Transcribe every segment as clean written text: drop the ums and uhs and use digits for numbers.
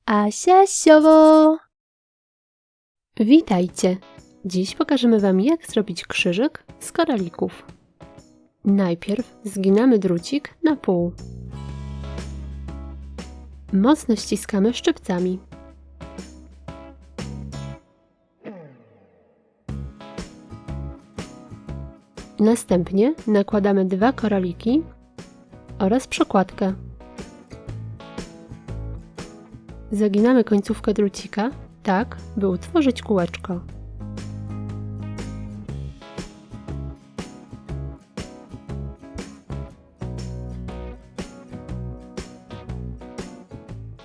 Asia Siowo! Witajcie! Dziś pokażemy Wam, jak zrobić krzyżyk z koralików. Najpierw zginamy drucik na pół. Mocno ściskamy szczypcami. Następnie nakładamy 2 koraliki oraz przekładkę. Zaginamy końcówkę drucika tak, by utworzyć kółeczko.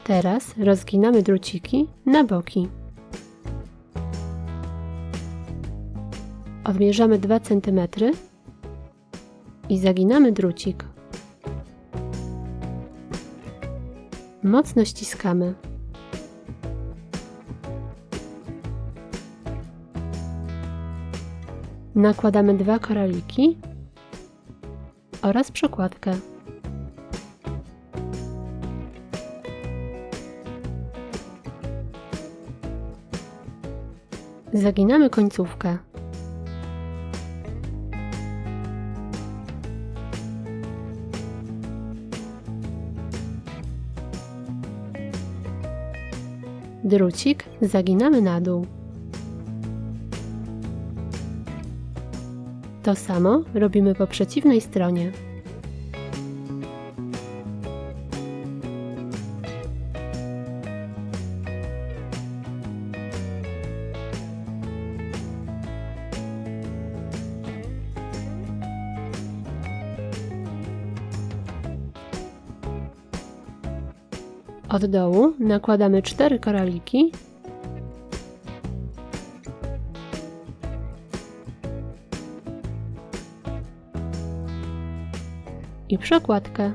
Teraz rozginamy druciki na boki. Odmierzamy 2 cm i zaginamy drucik. Mocno ściskamy. Nakładamy 2 koraliki oraz przekładkę. Zaginamy końcówkę. Drucik zaginamy na dół. To samo robimy po przeciwnej stronie. Od dołu nakładamy 4 koraliki i przekładkę.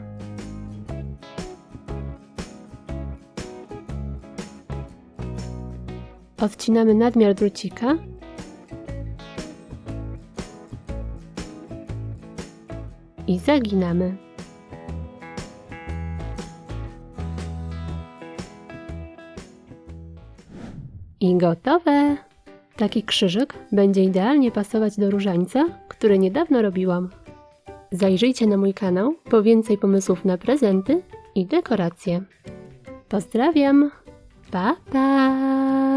Odcinamy nadmiar drucika i zaginamy. I gotowe! Taki krzyżyk będzie idealnie pasować do różańca, który niedawno robiłam. Zajrzyjcie na mój kanał po więcej pomysłów na prezenty i dekoracje. Pozdrawiam! Pa, pa!